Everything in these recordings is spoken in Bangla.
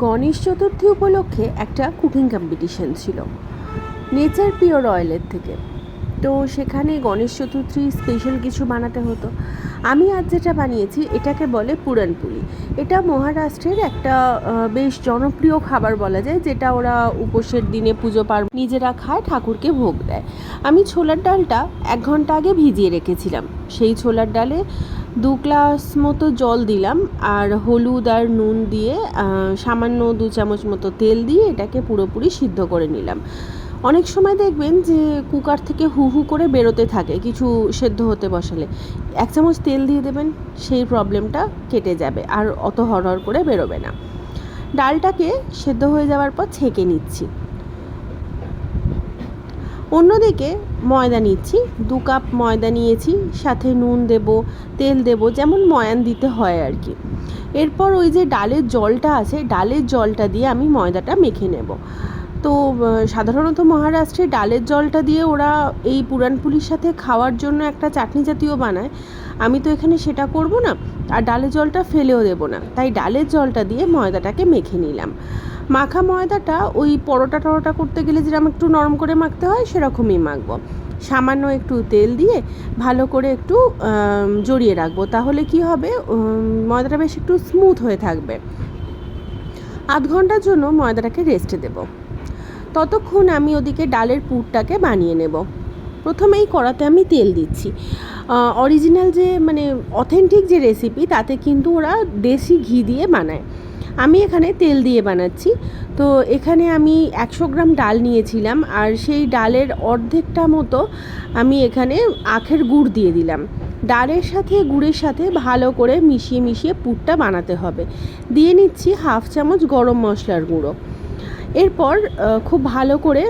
গণেশ চতুর্থী উপলক্ষে একটা কুকিং কম্পিটিশন ছিল নেচার পিওর অয়েলের থেকে। তো সেখানে গণেশ চতুর্থী স্পেশাল কিছু বানাতে হতো। আমি আজ যেটা বানিয়েছি এটাকে বলে পুরনপুলি। এটা মহারাষ্ট্রের একটা বেশ জনপ্রিয় খাবার বলা যায়, যেটা ওরা উপোসের দিনে পুজো পার্বণ নিজেরা খায়, ঠাকুরকে ভোগ দেয়। আমি ছোলার ডালটা 1 ঘন্টা আগে ভিজিয়ে রেখেছিলাম। সেই ছোলার ডালে 2 গ্লাস মতো জল দিলাম, আর হলুদ আর নুন দিয়ে সামান্য 2 চামচ মতো তেল দিয়ে এটাকে পুরোপুরি সিদ্ধ করে নিলাম। অনেক সময় দেখবেন যে কুকার থেকে হু হু করে বেরোতে থাকে কিছু সেদ্ধ হতে বসালে। 1 চামচ তেল দিয়ে দেবেন, সেই প্রবলেমটা কেটে যাবে, আর অত হড়হড় করে বেরোবে না। ডালটাকে সেদ্ধ হয়ে যাওয়ার পর ছেঁকে নিচ্ছি। অন্যদিকে ময়দা নিচ্ছি, 2 কাপ ময়দা নিয়েছি, সাথে নুন দেব, তেল দেব, যেমন ময়ান দিতে হয় আর কি। এরপর ওই যে ডালের জলটা আছে, ডালের জলটা দিয়ে আমি ময়দাটা মেখে নেব। তো সাধারণত মহারাষ্ট্রে ডালের জলটা দিয়ে ওরা এই পুরানপুলির সাথে খাওয়ার জন্য একটা চাটনি জাতীয় বানায়। আমি তো এখানে সেটা করব না, আর ডালের জলটা ফেলেও দেব না, তাই ডালের জলটা দিয়ে ময়দাটাকে মেখে নিলাম। মাখা ময়দাটা ওই পরোটা করতে গেলে যেরকম একটু নরম করে মাখতে হয় সেরকমই মাখবো। সামান্য একটু তেল দিয়ে ভালো করে একটু জড়িয়ে রাখবো, তাহলে কি হবে, ময়দাটা বেশ একটু স্মুথ হয়ে থাকবে। 1/2 ঘন্টার জন্য ময়দাটাকে রেস্টে দেব। ততক্ষণ আমি ওদিকে ডালের পুরটাকে বানিয়ে নেব। প্রথমেই কড়াতে আমি তেল দিচ্ছি। অরিজিনাল যে মানে অথেন্টিক যে রেসিপি, তাতে কিন্তু ওরা দেশি ঘি দিয়ে বানায়। আমি এখানে তেল দিয়ে বানাচ্ছি। তো এখানে আমি 100 গ্রাম ডাল নিয়েছিলাম, আর সেই ডালের অর্ধেকটা মতো আমি এখানে আখের গুড় দিয়ে দিলাম। ডালের সাথে গুড়ের সাথে ভালো করে মিশিয়ে পুরটা বানাতে হবে। দিয়ে নিচ্ছি 1/2 চামচ গরম মশলার গুঁড়ো। এরপর খুব ভালো করে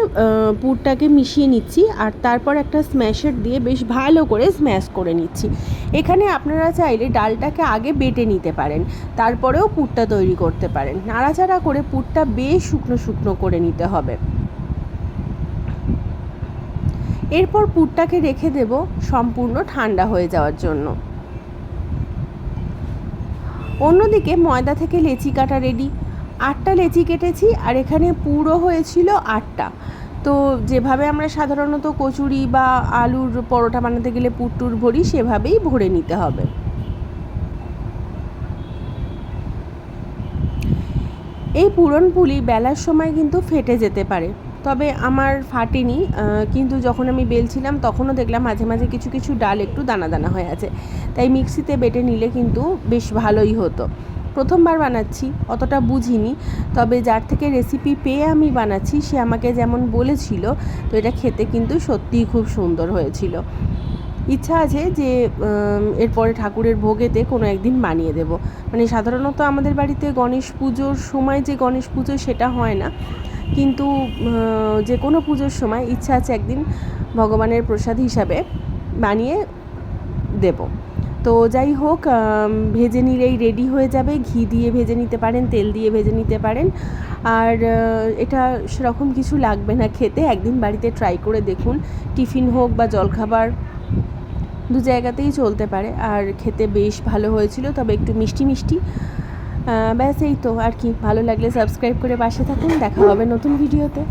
পুরটাকে মিশিয়ে নিচ্ছি, আর তারপর একটা স্ম্যাশার দিয়ে বেশ ভালো করে স্ম্যাশ করে নিচ্ছি। এখানে আপনারা চাইলে ডালটাকে আগে বেটে নিতে পারেন, তারপরেও পুরটা তৈরি করতে পারেন। নাড়াচাড়া করে পুরটা বেশ শুকনো শুকনো করে নিতে হবে। এরপর পুরটাকে রেখে দেব সম্পূর্ণ ঠান্ডা হয়ে যাওয়ার জন্য। অন্যদিকে ময়দা থেকে লেচি কাটা রেডি। 8টা লেচি কেটেছি, আর এখানে পুরো হয়েছিল 8টা। তো যেভাবে আমরা সাধারণত কচুরি বা আলুর পরোটা বানাতে গেলে পুরটুর ভরি, সেভাবেই ভরে নিতে হবে। এই পুরনপুলি বেলার সময় কিন্তু ফেটে যেতে পারে, তবে আমার ফাটেনি। কিন্তু যখন আমি বেলছিলাম তখনও দেখলাম মাঝে মাঝে কিছু কিছু ডাল একটু দানা দানা হয়ে আছে, তাই মিক্সিতে বেটে নিলে কিন্তু বেশ ভালোই হতো। প্রথমবার বানাচ্ছি, অতটা বুঝিনি, তবে যার থেকে রেসিপি পেয়ে আমি বানাচ্ছি সে আমাকে যেমন বলেছিল, তো এটা খেতে কিন্তু সত্যিই খুব সুন্দর হয়েছিল। ইচ্ছা আছে যে এরপরে ঠাকুরের ভোগেতে কোনো একদিন বানিয়ে দেব। মানে সাধারণত আমাদের বাড়িতে গণেশ পুজোর সময় যে গণেশ পুজো সেটা হয় না, কিন্তু যে কোনো পুজোর সময় ইচ্ছা আছে একদিন ভগবানের প্রসাদ হিসাবে বানিয়ে দেব। তো যাই হোক, ভেজে নিলেই রেডি হয়ে যাবে। ঘি দিয়ে ভেজে নিতে পারেন, তেল দিয়ে ভেজে নিতে পারেন, আর এটা সেরকম কিছু লাগবে না খেতে। একদিন বাড়িতে ট্রাই করে দেখুন, টিফিন হোক বা জলখাবার 2 জায়গাতেই চলতে পারে, আর খেতে বেশ ভালো হয়েছিল, তবে একটু মিষ্টি মিষ্টি। ব্যাস এই তো আর কি। ভালো লাগলে সাবস্ক্রাইব করে পাশে থাকুন। দেখা হবে নতুন ভিডিওতে।